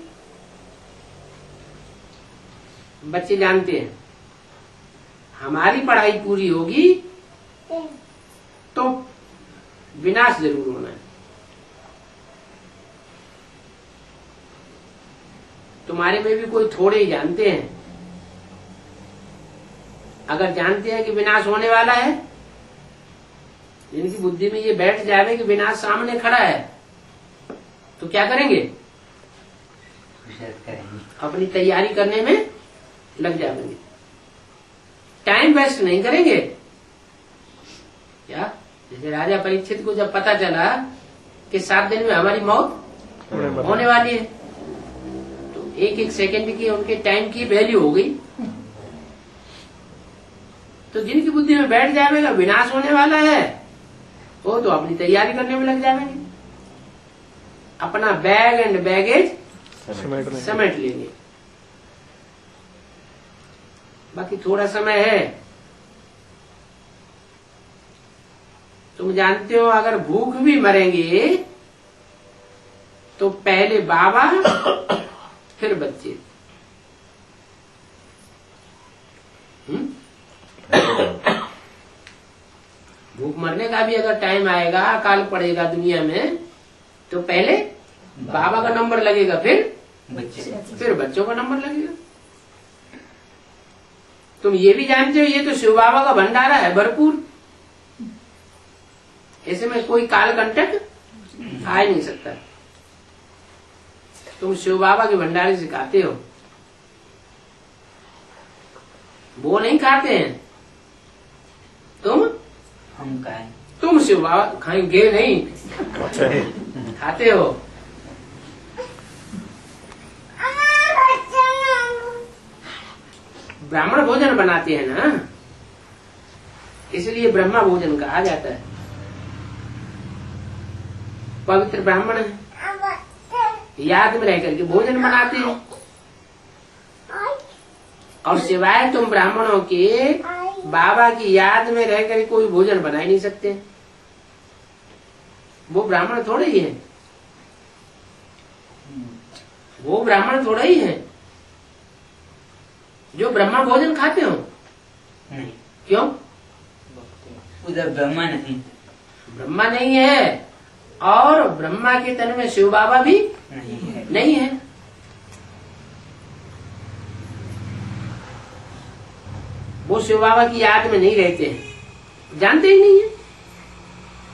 बच्चे जानते हैं हमारी पढ़ाई पूरी होगी तो विनाश जरूर होना है। तुम्हारे में भी कोई थोड़े ही जानते हैं। अगर जानते हैं कि विनाश होने वाला है, जिनकी बुद्धि में ये बैठ जावे कि विनाश सामने खड़ा है, तो क्या करेंगे? अपनी तैयारी करने में लग जाएंगे। टाइम वेस्ट नहीं करेंगे। क्या? जैसे राजा परीक्षित को जब पता चला कि 7 दिन में हमारी मौत होने वाली है, तो एक सेकंड की उनके टाइम की वैल्यू हो गई। तो जिनकी बुद्धि में बैठ जाएगा विनाश होने वाला है, वो तो अपनी तैयारी करने में लग जाएंगे। अपना बैग एंड बैगेज समेट लेंगे। बाकी थोड़ा समय है। तुम जानते हो अगर भूख भी मरेंगे तो पहले बाबा फिर बच्चे। भूख मरने का भी अगर टाइम आएगा, अकाल पड़ेगा दुनिया में, तो पहले बाबा का नंबर लगेगा, फिर बच्चों का नंबर लगेगा। तुम ये भी जानते हो ये तो शिव बाबा का भंडारा है भरपूर। ऐसे में कोई काल कंटक आ ही नहीं सकता। तुम शिव बाबा के भंडारे से खाते हो, वो नहीं खाते हैं। हम खाएं। तुम शिव बाबा खाएंगे नहीं, खाते हो। ब्राह्मण भोजन बनाते हैं ना, इसलिए ब्रह्मा भोजन कहा जाता है। पवित्र ब्राह्मण है, याद में रह करके भोजन बनाते हैं। और सिवाय तुम ब्राह्मणों के बाबा की याद में रह कर कोई भोजन बना ही नहीं सकते। वो ब्राह्मण थोड़े ही है, वो ब्राह्मण थोड़े ही है जो ब्रह्मा भोजन खाते हो। नहीं। क्यों? उधर ब्रह्मा नहीं, ब्रह्मा नहीं है और ब्रह्मा के तन में शिव बाबा भी नहीं है। वो शिव बाबा की याद में नहीं रहते हैं, जानते ही नहीं है।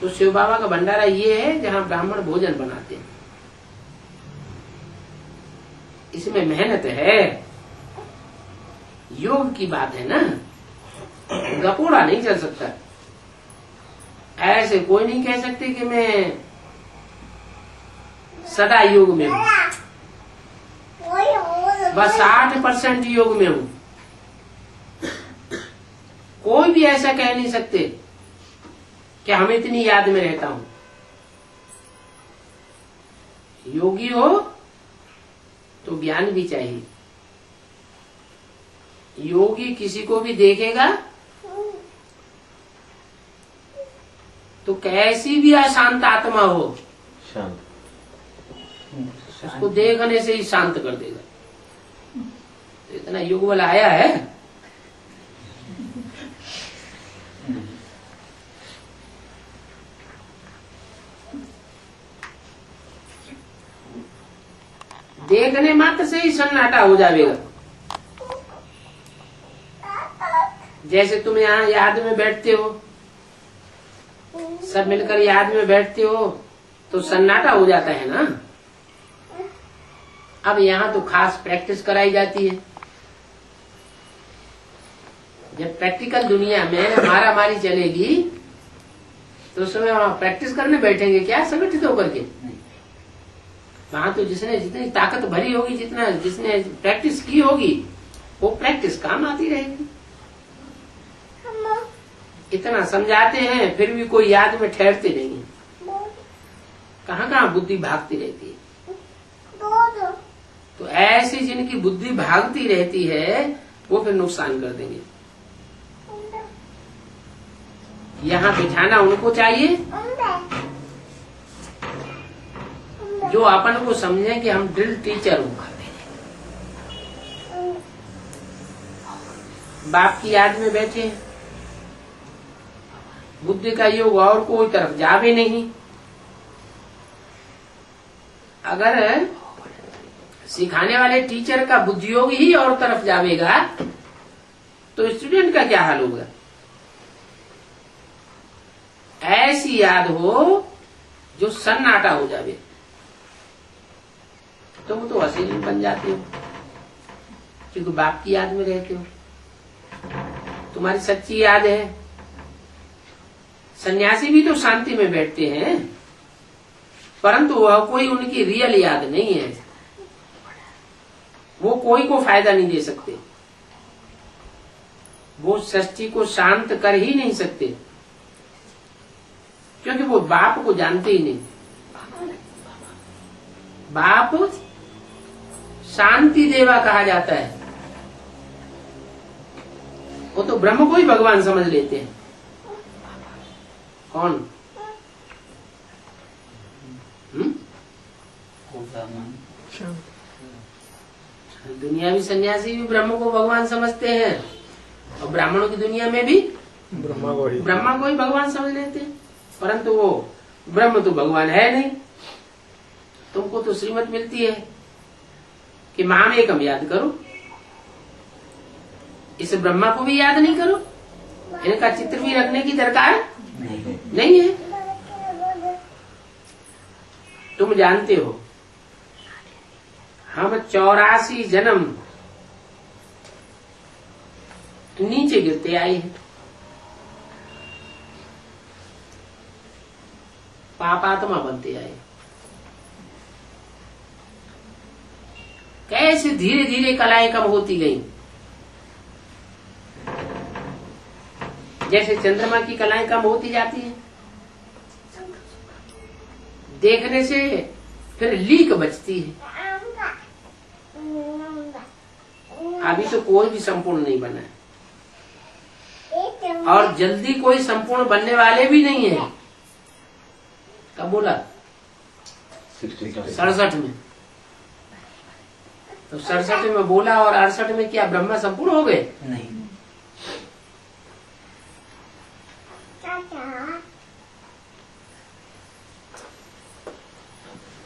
तो शिव बाबा का भंडारा ये है जहाँ ब्राह्मण भोजन बनाते हैं। इसमें मेहनत है, योग की बात है ना, गपोड़ा नहीं चल सकता। ऐसे कोई नहीं कह सकते कि मैं सदा योग में हूँ, बस 60% योग में हूँ। कोई भी ऐसा कह नहीं सकते कि हम इतनी याद में रहता हूँ। योगी हो तो ज्ञान भी चाहिए। योगी किसी को भी देखेगा तो कैसी भी अशांत आत्मा हो, शांत, उसको देखने से ही शांत कर देगा। तो इतना योग बल आया है। नहीं। देखने मात्र से ही सन्नाटा हो जाएगा। जैसे तुम यहाँ याद में बैठते हो, सब मिलकर याद में बैठते हो तो सन्नाटा हो जाता है ना। अब यहाँ तो खास प्रैक्टिस कराई जाती है। जब प्रैक्टिकल दुनिया में मारा मारी चलेगी तो उसमें वहां प्रैक्टिस करने बैठेंगे क्या संगठित होकर के? वहां तो जिसने जितनी ताकत भरी होगी, जिसने प्रैक्टिस की होगी, वो प्रैक्टिस काम आती रहेगी। इतना समझाते हैं फिर भी कोई याद में ठहरते नहीं है। कहाँ बुद्धि भागती रहती है। तो ऐसी जिनकी बुद्धि भागती रहती है वो फिर नुकसान कर देंगे। यहाँ बिठाना उनको चाहिए जो अपन को समझे कि हम ड्रिल टीचर हूं। बाप की याद में बैठे हैं, बुद्धि का योग और कोई तरफ जावे नहीं। अगर सिखाने वाले टीचर का बुद्धि योग ही और तरफ जावेगा तो स्टूडेंट का क्या हाल होगा? ऐसी याद हो जो सन्नाटा हो जावे, तुम तो असील बन जाते हो क्योंकि बाप की याद में रहते हो। तुम्हारी सच्ची याद है। सन्यासी भी तो शांति में बैठते हैं, परंतु वह कोई उनकी रियल याद नहीं है। वो कोई को फायदा नहीं दे सकते, वो सृष्टि को शांत कर ही नहीं सकते क्योंकि वो बाप को जानते ही नहीं। बाप शांति देवा कहा जाता है, वो तो ब्रह्म को ही भगवान समझ लेते हैं। कौन? दुनियावी सन्यासी भी ब्रह्म को भगवान समझते हैं और ब्राह्मणों की दुनिया में भी ब्रह्मा को ही भगवान समझ लेते हैं, परंतु वो ब्रह्म तो भगवान है नहीं। तुमको तो श्रीमत मिलती है कि माम एकम याद करो, इस ब्रह्मा को भी याद नहीं करो। इनका चित्र भी रखने की दरकार नहीं है। तुम जानते हो हम 84 जन्म नीचे गिरते आए हैं, पापात्मा बनते आए। कैसे धीरे धीरे कलाएं कम होती गई। जैसे चंद्रमा की कलाएं कम होती जाती है, देखने से फिर लीक बचती है। अभी तो कोई भी संपूर्ण नहीं बना है और जल्दी कोई संपूर्ण बनने वाले भी नहीं है। कब बोला? 67 में। तो 67 में बोला और 68 में क्या ब्रह्मा संपूर्ण हो गए? नहीं।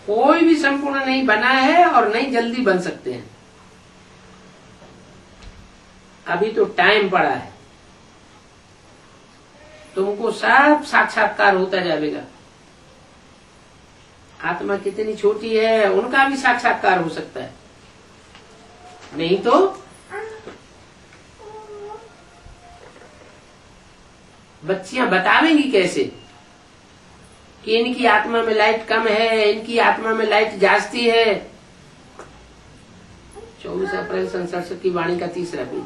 कोई भी संपूर्ण नहीं बना है और नहीं जल्दी बन सकते हैं। अभी तो टाइम पड़ा है, तुमको सब साक्षात्कार होता जाएगा। आत्मा कितनी छोटी है उनका भी साक्षात्कार हो सकता है, नहीं तो बच्चियां बतावेंगी कैसे कि इनकी आत्मा में लाइट कम है, इनकी आत्मा में लाइट जास्ती है। 24 अप्रैल सन 67 की वाणी का 3रा पेज।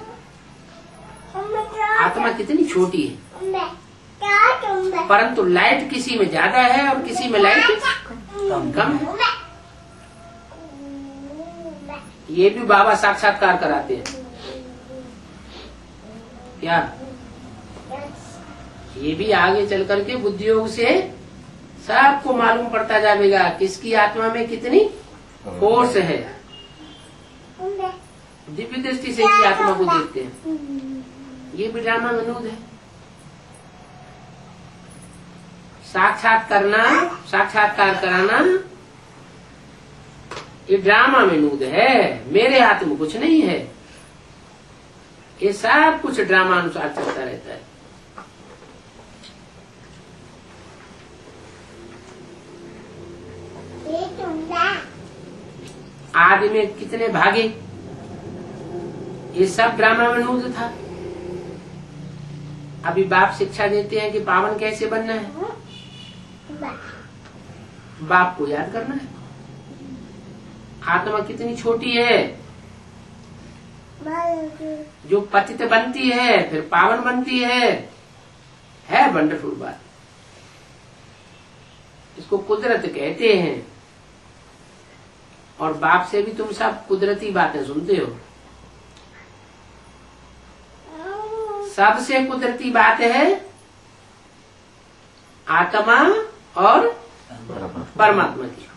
आत्मा कितनी छोटी है, परंतु लाइट किसी में ज्यादा है और किसी में लाइट कम है। ये भी बाबा साक्षात्कार कराते हैं क्या? ये भी आगे चल करके बुद्धि योग से सबको मालूम पड़ता जाएगा किसकी आत्मा में कितनी फोर्स है। दिव्य दृष्टि से ही आत्मा को देखते हैं। ये भी ड्रामा विनोद है। साक्षात्कार कराना ये ड्रामा विनोद है, मेरे हाथ में कुछ नहीं है। ये सब कुछ ड्रामा अनुसार चलता रहता है। आदि में कितने भागे, ये सब ड्रामा विनोद था। अभी बाप शिक्षा देते हैं कि पावन कैसे बनना है। बाप को याद करना है। आत्मा कितनी छोटी है, जो पतित बनती है फिर पावन बनती है वंडरफुल बात। इसको कुदरत कहते हैं। और बाप से भी तुम सब कुदरती बातें सुनते हो। सबसे कुदरती बात है आत्मा और परमात्मा की।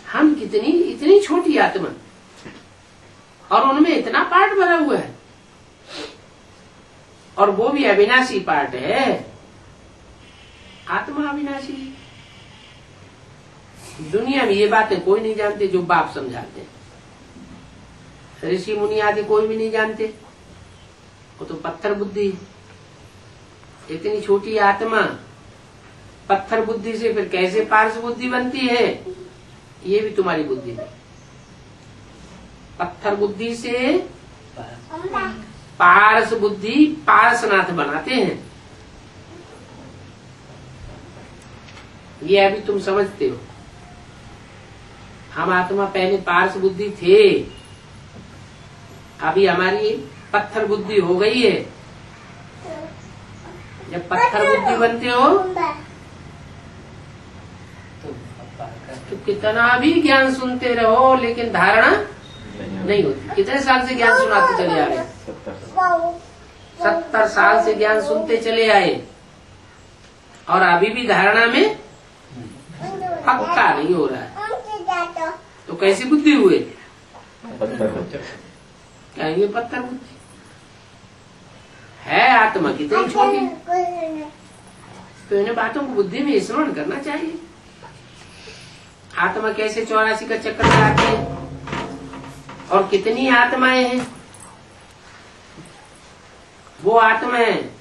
हम इतनी छोटी आत्मा और उनमें इतना पार्ट भरा हुआ है, और वो भी अविनाशी पार्ट है। आत्मा अविनाशी। दुनिया में ये बातें कोई नहीं जानते जो बाप समझाते हैं। ऋषि मुनि आदि कोई भी नहीं जानते, वो तो पत्थर बुद्धि। इतनी छोटी आत्मा पत्थर बुद्धि से फिर कैसे पारस बुद्धि बनती है, ये भी तुम्हारी बुद्धि है। पत्थर बुद्धि से पारस बुद्धि पारसनाथ बनाते हैं। ये अभी तुम समझते हो। हम आत्मा पहले पारस बुद्धि थे, अभी हमारी पत्थर बुद्धि हो गई है। जब पत्थर बुद्धि बनते हो तो कितना भी ज्ञान सुनते रहो लेकिन धारणा नहीं होती। कितने साल से ज्ञान सुनाते चले आ रहे? 70 साल से ज्ञान सुनते चले आए और अभी भी धारणा में पक्का नहीं हो रहा है। तो कैसी बुद्धि हुए? कहेंगे पत्थर बुद्धि है। आत्मा कितनी छोटी, तो इन बातों को बुद्धि में स्मरण करना चाहिए। आत्मा कैसे 84 का चक्कर लगाती है और कितनी आत्माएं हैं। वो आत्माएं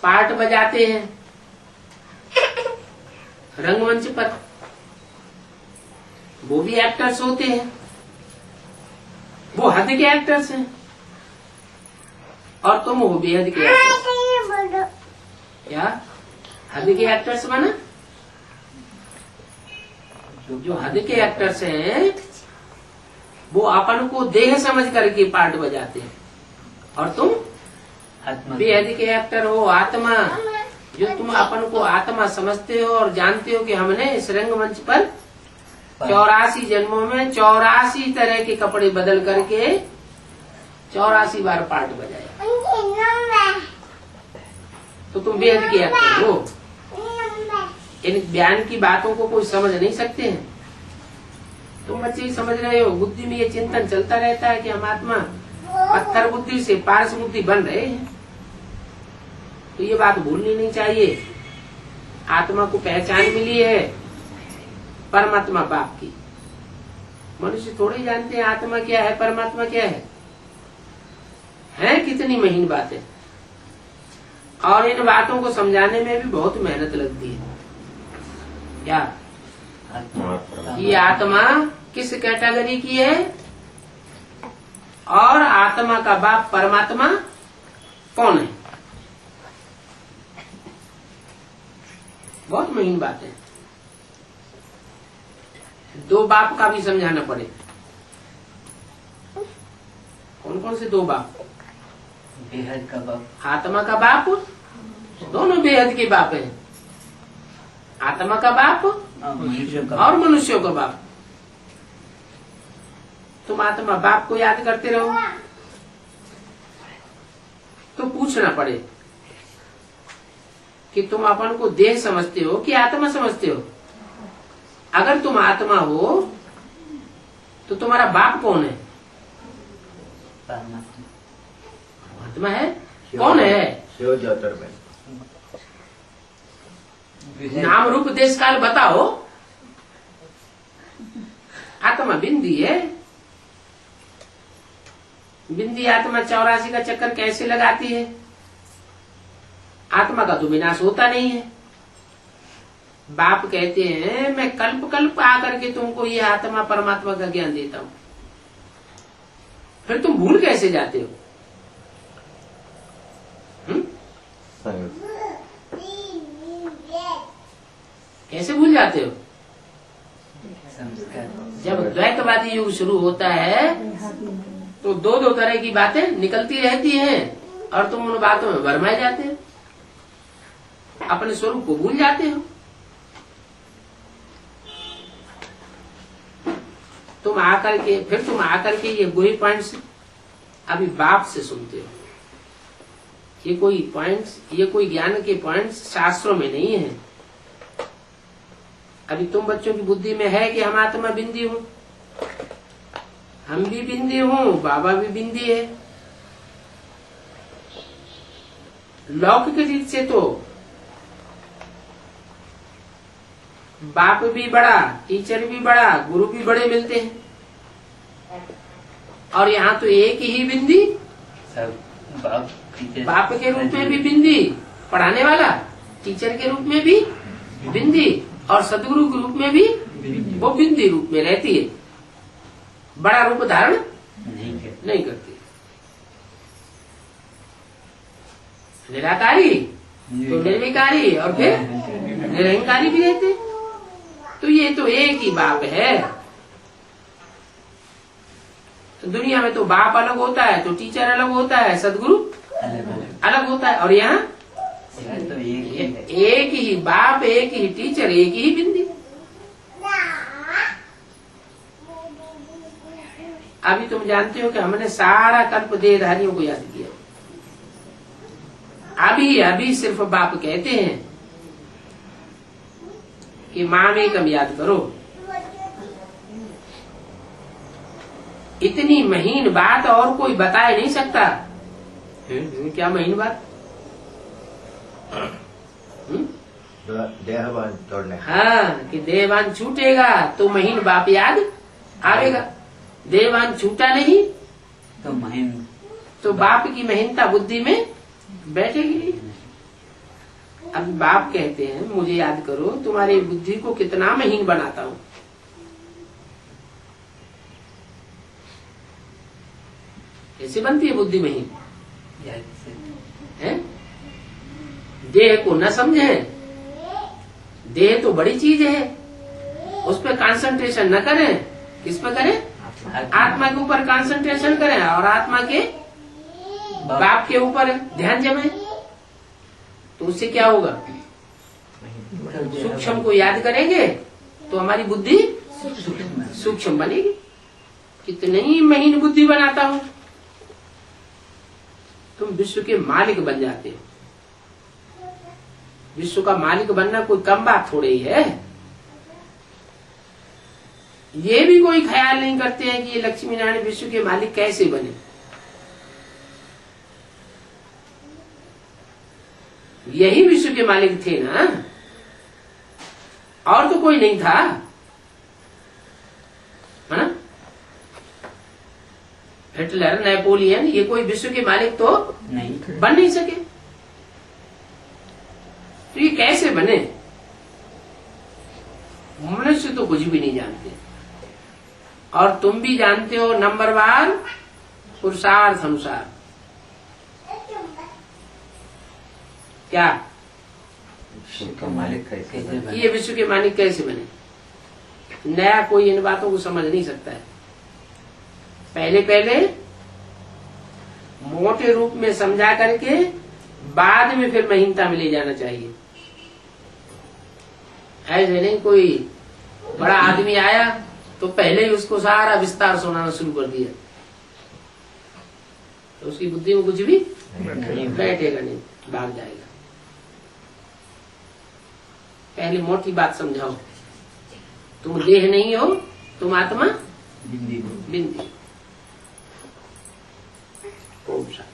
पार्ट बजाते हैं रंगमंच पर, वो भी एक्टर्स होते हैं। वो हद के एक्टर्स हैं और तुम हो बेहद के एक्टर्स। क्या हद के एक्टर्स बना? जो हद के एक्टर्स हैं वो अपन को देह समझ करके पार्ट बजाते हैं, और तुम बेहद के एक्टर हो आत्मा। जो तुम अपन को आत्मा समझते हो और जानते हो कि हमने इस रंगमंच पर 84 जन्मों में 84 तरह के कपड़े बदल करके 84 बार पार्ट बजाया, तो तुम बेहद के एक्टर हो। इन ज्ञान की बातों को कोई समझ नहीं सकते हैं। तुम बच्चे ही समझ रहे हो। बुद्धि में ये चिंतन चलता रहता है कि हम आत्मा पत्थर बुद्धि से पारस बुद्धि बन रहे हैं। तो ये बात भूलनी नहीं चाहिए। आत्मा को पहचान मिली है परमात्मा बाप की। मनुष्य थोड़े ही जानते हैं आत्मा क्या है, परमात्मा क्या है कितनी महीन बातें। और इन बातों को समझाने में भी बहुत मेहनत लगती है। क्या ये आत्मा किस कैटेगरी की है और आत्मा का बाप परमात्मा कौन है, बहुत महीन बात है। दो बाप का भी समझाना पड़े। कौन कौन से दो बाप? बेहद का बाप, आत्मा का बाप, दोनों बेहद के बाप हैं। आत्मा का बाप और मनुष्यों का बाप। तुम आत्मा बाप को याद करते रहो तो पूछना पड़े कि तुम अपन को देह समझते हो कि आत्मा समझते हो। अगर तुम आत्मा हो तो तुम्हारा बाप कौन है? परमात्मा। आत्मा है। कौन है? शिव ज्योतिर्मय। नाम रूप देश काल बताओ। आत्मा बिंदी है। बिंदी आत्मा 84 का चक्कर कैसे लगाती है? आत्मा का तो विनाश होता नहीं है। बाप कहते हैं मैं कल्प कल्प आकर के तुमको ये आत्मा परमात्मा का ज्ञान देता हूं, फिर तुम भूल कैसे जाते हो? कैसे भूल जाते हो? जब द्वैतवादी युग शुरू होता है तो दो दो तरह की बातें निकलती रहती हैं और तुम उन बातों में भरमाए जाते हो, अपने स्वरूप को भूल जाते हो। तुम आकर के ये वही पॉइंट्स अभी बाप से सुनते हो। ये कोई ज्ञान के पॉइंट्स शास्त्रों में नहीं है। अभी तुम बच्चों की बुद्धि में है कि हम आत्मा बिंदी हूं, हम भी बिंदी हूं, बाबा भी बिंदी है। लौकिक रीत से तो बाप भी बड़ा, टीचर भी बड़ा, गुरु भी बड़े मिलते हैं, और यहाँ तो एक ही बिंदी, सब बाप के रूप में भी बिंदी, पढ़ाने वाला, टीचर के रूप में भी बिंदी, और सदगुरु के रूप में भी वो बिंदी रूप में रहती है। बड़ा रूप धारण नहीं करती। निराकारी तो निर्विकारी और फिर निरंकारी भी रहते। तो ये तो एक ही बाप है। तो दुनिया में तो बाप अलग होता है, तो टीचर अलग होता है, सदगुरु अलग होता है, और यहाँ तो एक ही बाप, एक ही टीचर, एक ही बिंदी। अभी तुम जानते हो कि हमने सारा कल्प देहधारियों को याद किया। अभी सिर्फ बाप कहते हैं कि मामेकम याद करो। इतनी महीन बात और कोई बता नहीं सकता। क्या महीन बात? देहवान छोड़ने। हाँ, कि देहवान छूटेगा तो महीन बाप याद आवेगा। देहवान छूटा नहीं तो महीन, तो बाप की महीनता बुद्धि में बैठेगी। अब बाप कहते हैं मुझे याद करो, तुम्हारी बुद्धि को कितना महीन बनाता हूं। कैसे बनती है बुद्धि महीन? है? देह को न समझे। देह तो बड़ी चीज है, उस पर कंसंट्रेशन न करें। किस पर करें? आत्मा के ऊपर कंसंट्रेशन करें, और आत्मा के बाप के ऊपर ध्यान जमाए। तो उससे क्या होगा? सूक्ष्म को याद करेंगे तो हमारी बुद्धि सूक्ष्म बनेगी। कितनी महीन बुद्धि बनाता हूं। तुम विश्व के मालिक बन जाते हो। विश्व का मालिक बनना कोई कम बात थोड़ी ही है। ये भी कोई ख्याल नहीं करते हैं कि ये लक्ष्मी नारायण विश्व के मालिक कैसे बने। यही विश्व के मालिक थे ना, और तो कोई नहीं था, है ना? हिटलर, नेपोलियन, ये कोई विश्व के मालिक तो नहीं बन नहीं सके। तो ये कैसे बने? मनुष्य तो कुछ भी नहीं जानते, और तुम भी जानते हो नंबरवार पुरुषार्थ अनुसार। क्या विश्व का मालिक कैसे बने? ये विश्व के मालिक कैसे बने? नया कोई इन बातों को समझ नहीं सकता है। पहले मोटे रूप में समझा करके बाद में फिर महीनता में ले जाना चाहिए। ऐसे नहीं कोई बड़ा आदमी आया तो पहले ही उसको सारा विस्तार सुनाना शुरू कर दिया, तो उसकी बुद्धि में कुछ भी बैठेगा नहीं, भाग जाएगा। पहले मोटी बात समझाओ, तुम देह नहीं हो, तुम आत्मा बिंदी बिंदी। ओम शांति।